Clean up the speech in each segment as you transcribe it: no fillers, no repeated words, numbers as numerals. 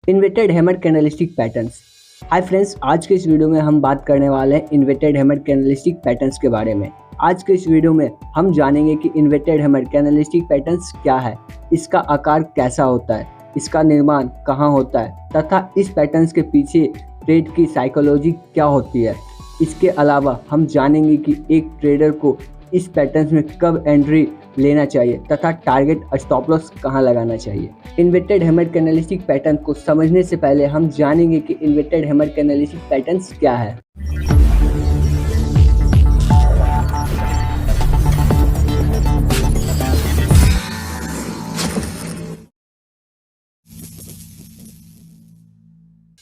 Inverted hammer candlestick patterns. Hi friends, आज के इस वीडियो में हम बात करने वाले हैं इन्वर्टेड हैमर कैंडलस्टिक पैटर्न्स के बारे में। आज के इस वीडियो में हम जानेंगे कि इन्वर्टेड हैमर कैंडलस्टिक पैटर्न्स क्या है, इसका आकार कैसा होता है, इसका निर्माण कहाँ होता है तथा इस पैटर्न्स के पीछे ट्रेड की साइकोलॉजी क्या होती है। इसके अलावा हम जानेंगे कि एक ट्रेडर को इस पैटर्न्स में कब एंट्री लेना चाहिए तथा टारगेट स्टॉप लॉस कहां लगाना चाहिए। इन्वर्टेड हैमर कैंडलस्टिक पैटर्न को समझने से पहले हम जानेंगे कि इन्वर्टेड हैमर कैंडलस्टिक पैटर्न्स क्या है।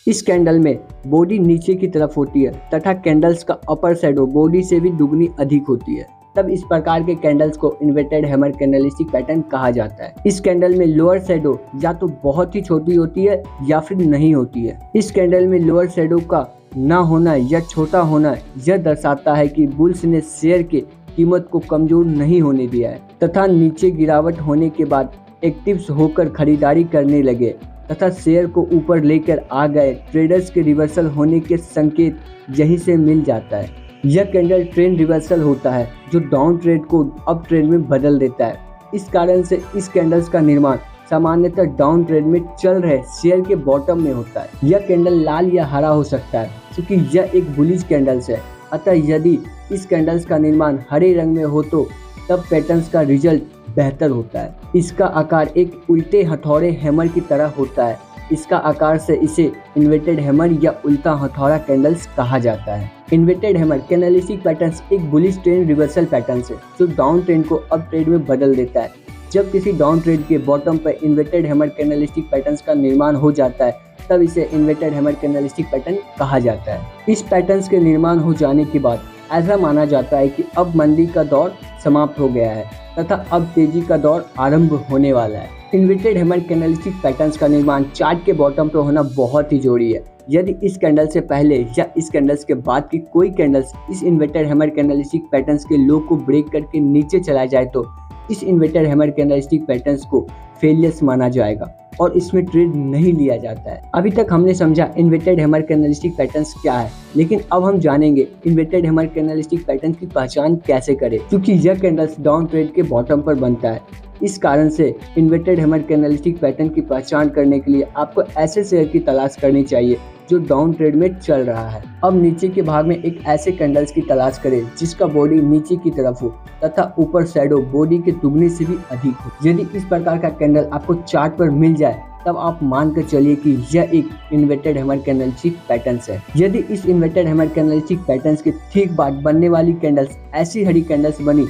इस कैंडल में बॉडी नीचे की तरफ होती है तथा कैंडल्स का अपर शैडो बॉडी से भी दुगनी अधिक होती है, तब इस प्रकार के कैंडल्स को इन्वर्टेड हैमर कैंडलस्टिक पैटर्न कहा जाता है। इस कैंडल में लोअर शैडो या तो बहुत ही छोटी होती है या फिर नहीं होती है। इस कैंडल में लोअर शैडो का ना होना या छोटा होना यह दर्शाता है कि बुल्स ने शेयर की कीमत को कमजोर नहीं होने दिया है तथा नीचे गिरावट होने के बाद एक्टिव्स होकर खरीदारी करने लगे तथा शेयर को ऊपर लेकर आ गए। ट्रेडर्स के रिवर्सल होने के संकेत यहीं से मिल जाता है। यह कैंडल ट्रेंड रिवर्सल होता है जो डाउन ट्रेड को अप ट्रेड में बदल देता है। इस कारण से इस कैंडल्स का निर्माण सामान्यतः डाउन ट्रेड में चल रहे शेयर के बॉटम में होता है। यह कैंडल लाल या हरा हो सकता है क्योंकि यह एक बुलिश कैंडल्स है, अतः यदि इस कैंडल्स का निर्माण हरे रंग में हो तो तब पैटर्न्स का रिजल्ट बेहतर होता है। इसका आकार एक उल्टे हथौड़े हैमर की तरह होता है। इसका आकार से इसे इन्वर्टेड हैमर या उल्टा हथौड़ा कैंडल्स कहा जाता है। इन्वर्टेड हैमर कैंडलस्टिक पैटर्न्स एक बुलिश ट्रेंड रिवर्सल पैटर्न्स है जो डाउन ट्रेंड को अप ट्रेड में बदल देता है। जब किसी डाउन ट्रेड के बॉटम पर इन्वर्टेड हैमर कैंडलस्टिक पैटर्न्स का निर्माण हो जाता है तब इसे इन्वर्टेड हैमर कैंडलस्टिक पैटर्न कहा जाता है। इस पैटर्न्स के निर्माण हो जाने के बाद ऐसा माना जाता है कि अब मंदी का दौर समाप्त हो गया है तथा अब तेजी का दौर आरंभ होने वाला है। इन्वर्टेड हैमर कैंडलस्टिक पैटर्न्स का निर्माण चार्ट के बॉटम पर होना बहुत ही जरूरी है। यदि इस कैंडल से पहले या इस कैंडल्स के बाद की कोई कैंडल्स इस इन्वर्टेड हैमर कैंडलस्टिक पैटर्न्स के लो को ब्रेक करके नीचे चला जाए तो इस इन्वर्टेड हैमर कैंडलस्टिक पैटर्न्स को फेलियर्स माना जाएगा और इसमें ट्रेड नहीं लिया जाता है। अभी तक हमने समझा इन्वर्टेड हैमर कैंडलस्टिक पैटर्न्स क्या है, लेकिन अब हम जानेंगे इन्वर्टेड हैमर कैंडलस्टिक पैटर्न की पहचान कैसे करें, क्योंकि यह कैंडल्स डाउन ट्रेड के बॉटम पर बनता है। इस कारण से इन्वर्टेड हैमर कैंडलस्टिक पैटर्न की पहचान करने के लिए आपको ऐसे शेयर की तलाश करनी चाहिए जो डाउन ट्रेड में चल रहा है। अब नीचे के भाग में एक ऐसे कैंडल्स की तलाश करें जिसका बॉडी नीचे की तरफ हो तथा ऊपर शैडो बॉडी के दुगने से भी अधिक हो। यदि इस प्रकार का कैंडल आपको चार्ट पर मिल जाए तब आप मान कर चलिए कि यह एक इन्वर्टेड हैमर कैंडलस्टिक पैटर्न्स है। यदि इस इन्वर्टेड हैमर कैंडलस्टिक पैटर्न्स के ठीक बाद बनने वाली कैंडल्स ऐसी हरी कैंडल्स बनी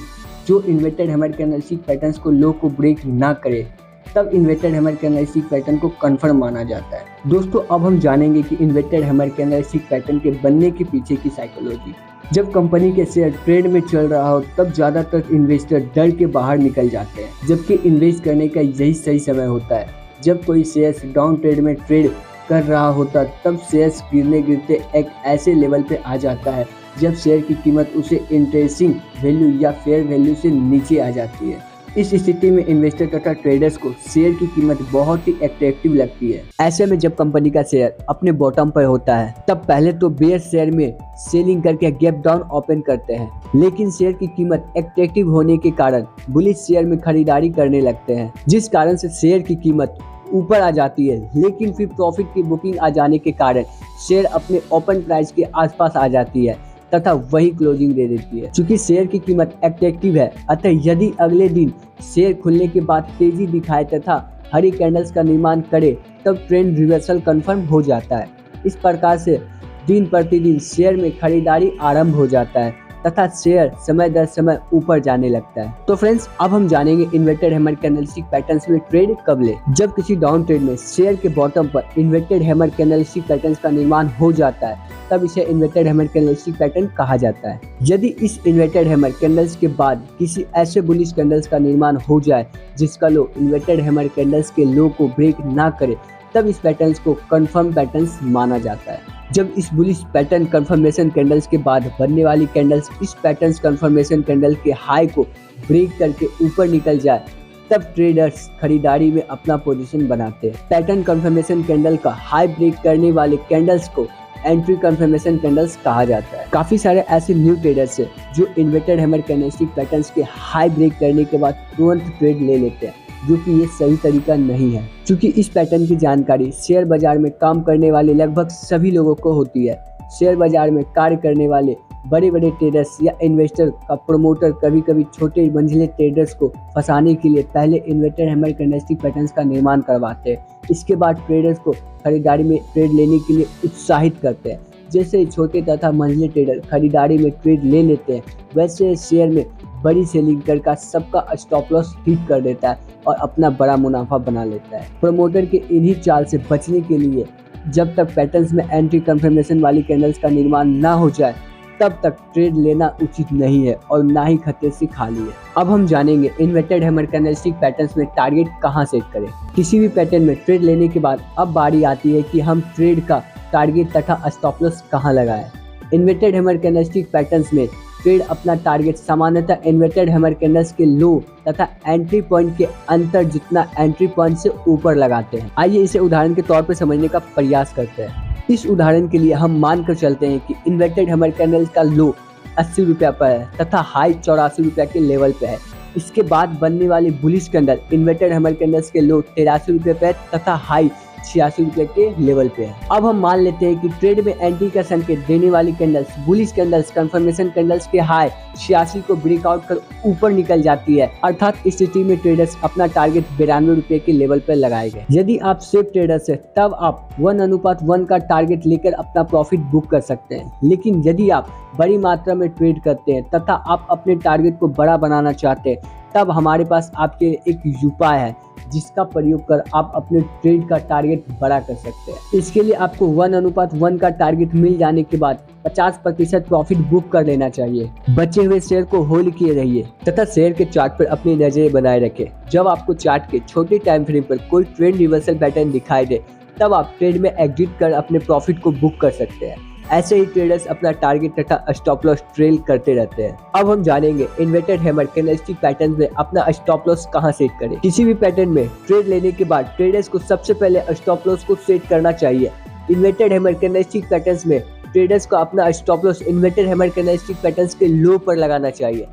जो इन्वर्टेड हैमर कैंडलस्टिक पैटर्न्स को लो को ब्रेक ना करे तब इन्वर्टेड हैमर कैंडलस्टिक पैटर्न को कंफर्म माना जाता है। दोस्तों, अब हम जानेंगे कि इन्वर्टेड हैमर कैंडलस्टिक पैटर्न के बनने के पीछे की साइकोलॉजी। जब कंपनी के शेयर ट्रेड में चल रहा हो तब ज्यादातर इन्वेस्टर डर के बाहर निकल जाते हैं, जबकि इन्वेस्ट करने का यही सही समय होता है। जब कोई शेयर्स डाउन ट्रेड में ट्रेड कर रहा होता तब शेयर्स गिरते एक ऐसे लेवल पे आ जाता है जब शेयर की कीमत उसे इंटरेस्टिंग वैल्यू या फेयर वैल्यू से नीचे आ जाती है। इस स्थिति में इन्वेस्टर तथा ट्रेडर्स को शेयर की कीमत बहुत ही अट्रैक्टिव लगती है। ऐसे में जब कंपनी का शेयर अपने बॉटम पर होता है तब पहले तो बेयर शेयर में सेलिंग करके गैप डाउन ओपन करते हैं, लेकिन शेयर की कीमत अट्रैक्टिव होने के कारण बुलिश शेयर में खरीदारी करने लगते हैं, जिस कारण से शेयर की कीमत ऊपर आ जाती है। लेकिन फिर प्रॉफिट की बुकिंग आ जाने के कारण शेयर अपने ओपन प्राइस के आसपास आ जाती है तथा वही क्लोजिंग दे देती है। चूंकि शेयर की कीमत अट्रैक्टिव है, अतः यदि अगले दिन शेयर खुलने के बाद तेजी दिखाए तथा हरी कैंडल्स का निर्माण करे तब ट्रेंड रिवर्सल कंफर्म हो जाता है। इस प्रकार से दिन प्रतिदिन शेयर में खरीदारी आरंभ हो जाता है तथा शेयर समय दर समय ऊपर जाने लगता है। तो फ्रेंड्स, अब हम जानेंगे इन्वर्टेड हैमर कैंडलस्टिक पैटर्न्स में ट्रेड कब ले। जब किसी डाउन ट्रेड में शेयर के बॉटम पर इन्वर्टेड हैमर कैंडलस्टिक पैटर्न्स का निर्माण हो जाता है तब इसे इन्वर्टेड हैमर कैंडलस्टिक पैटर्न कहा जाता है। यदि इस इन्वर्टेड हैमर कैंडल्स के बाद किसी ऐसे बुलिश कैंडल्स का निर्माण हो जाए जिसका लो इन्वर्टेड हैमर कैंडल्स के लो को ब्रेक ना करे तब इस पैटर्न्स को कंफर्म पैटर्न्स माना जाता है। जब इस बुलिश पैटर्न कंफर्मेशन कैंडल्स के बाद बनने वाली कैंडल्स इस पैटर्न्स कंफर्मेशन कैंडल के हाई को ब्रेक करके ऊपर निकल जाए तब ट्रेडर्स खरीदारी में अपना पोजीशन बनाते हैं। पैटर्न कंफर्मेशन कैंडल का हाई ब्रेक करने वाले कैंडल्स को एंट्री कंफर्मेशन कैंडल्स कहा जाता है। काफी सारे ऐसे न्यू ट्रेडर्स हैं जो इन्वर्टेड हैमर कैंडलस्टिक पैटर्न्स के हाई ब्रेक करने के बाद तुरंत ट्रेड ले लेते हैं, जो कि ये सही तरीका नहीं है, क्योंकि इस पैटर्न की जानकारी शेयर बाजार में काम करने वाले लगभग सभी लोगों को होती है। शेयर बाजार में कार्य करने वाले बड़े बड़े ट्रेडर्स या इन्वेस्टर का प्रमोटर कभी कभी छोटे मंझले ट्रेडर्स को फंसाने के लिए पहले इन्वर्टेड हैमर कैंडलस्टिक पैटर्न्स का निर्माण करवाते हैं। इसके बाद ट्रेडर्स को खरीदारी में ट्रेड लेने के लिए उत्साहित करते हैं। जैसे ही छोटे तथा मंझले ट्रेडर खरीदारी में ट्रेड ले लेते हैं, वैसे शेयर में बड़ी सेलिंग कर सबका स्टॉप लॉस हिट कर देता है और अपना बड़ा मुनाफा बना लेता है। प्रमोटर के इन्हीं चाल से बचने के लिए जब तक पैटर्न्स में एंट्री कंफर्मेशन वाली कैंडल्स का निर्माण ना हो जाए, तब तक ट्रेड लेना उचित नहीं है और ना ही खतरे से खाली है। अब हम जानेंगे इन्वर्टेड हैमर कैंडलस्टिक पैटर्न्स में टारगेट कहां सेट करें। किसी भी पैटर्न में ट्रेड लेने के बाद अब बारी आती है कि हम ट्रेड का टारगेट तथा स्टॉप लॉस कहां लगाएं। इन्वर्टेड हैमर कैंडलस्टिक पैटर्न्स में ट्रेड अपना टारगेट सामान्यतः इन्वर्टेड हैमर कैंडल्स के लो तथा एंट्री पॉइंट के अंतर जितना एंट्री पॉइंट से ऊपर लगाते हैं। आइए इसे उदाहरण के तौर पर समझने का प्रयास करते हैं। इस उदाहरण के लिए हम मानकर चलते हैं कि इन्वर्टेड हैमर कैंडल का लो 80 रुपया पर है तथा हाई 84 रुपया के लेवल पे है। इसके बाद बनने वाली bullish candle inverted hammer candles के लो 83 रुपये पे तथा हाई 86 रुपये के लेवल पे है। अब हम मान लेते हैं कि ट्रेड में एंट्री का संकेत देने वाली candles bullish candles confirmation candles के हाई 86 को ब्रेकआउट कर ऊपर निकल जाती है, अर्थात इस स्थिति में ट्रेडर्स अपना टारगेट 92 रुपये के लेवल पर लगाएंगे। यदि आप सेफ ट्रेडर्स है तब आप 1:1 का टारगेट लेकर अपना प्रॉफिट बुक कर सकते हैं। लेकिन यदि आप बड़ी मात्रा में ट्रेड करते हैं तथा आप अपने टारगेट को बड़ा बनाना चाहते हैं, तब हमारे पास आपके एक उपाय है जिसका प्रयोग कर आप अपने ट्रेड का टारगेट बड़ा कर सकते हैं। इसके लिए आपको 1:1 का टारगेट मिल जाने के बाद 50% प्रॉफिट बुक कर लेना चाहिए। बचे हुए शेयर को होल्ड किए रहिए तथा शेयर के चार्ट पर अपनी नजरें बनाए रखें। जब आपको चार्ट के छोटे टाइम फ्रेम पर कोई ट्रेंड रिवर्सल पैटर्न दिखाई दे, तब आप ट्रेड में एग्जिट कर अपने प्रॉफिट को बुक कर सकते हैं। ऐसे ही ट्रेडर्स अपना टारगेट तथा स्टॉप लॉस ट्रेल करते रहते हैं। अब हम जानेंगे इन्वर्टेड हैमर कैंडलस्टिक पैटर्न में अपना स्टॉप लॉस कहां सेट करें। किसी भी पैटर्न में ट्रेड लेने के बाद ट्रेडर्स को सबसे पहले स्टॉप लॉस को सेट करना चाहिए। इन्वर्टेड हैमर कैंडलस्टिक पैटर्न्स में ट्रेडर्स को अपना stop loss inverted hammer candlestick patterns के लो पर लगाना चाहिए।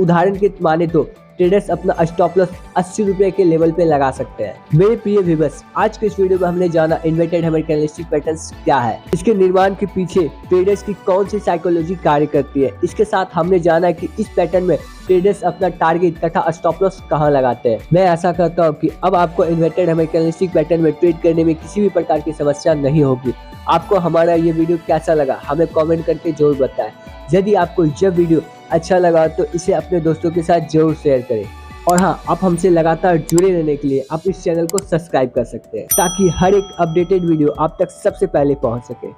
उदाहरण के माने तो ट्रेडर्स अपना स्टॉप लॉस 80 रुपये के लेवल पे लगा सकते हैं। मेरे प्रिय व्यूअर्स, आज के इस वीडियो में हमने जाना इन्वर्टेड हैमर कैंडलस्टिक पैटर्न्स क्या है, इसके निर्माण के पीछे ट्रेडर्स की कौन सी साइकोलॉजी कार्य करती है। इसके साथ हमने जाना कि इस पैटर्न में ट्रेडर्स अपना टारगेट तथा स्टॉप लॉस कहां लगाते हैं। मैं आशा करता हूं कि अब आपको इन्वर्टेड हैमर कैंडलस्टिक पैटर्न में ट्रेड करने में किसी भी प्रकार की समस्या नहीं होगी। आपको हमारा ये वीडियो कैसा लगा हमें कमेंट करके जरूर बताएं। यदि आपको यह वीडियो अच्छा लगा तो इसे अपने दोस्तों के साथ जरूर शेयर करें। और हाँ, आप हमसे लगातार जुड़े रहने के लिए आप इस चैनल को सब्सक्राइब कर सकते हैं, ताकि हर एक अपडेटेड वीडियो आप तक सबसे पहले पहुंच सके।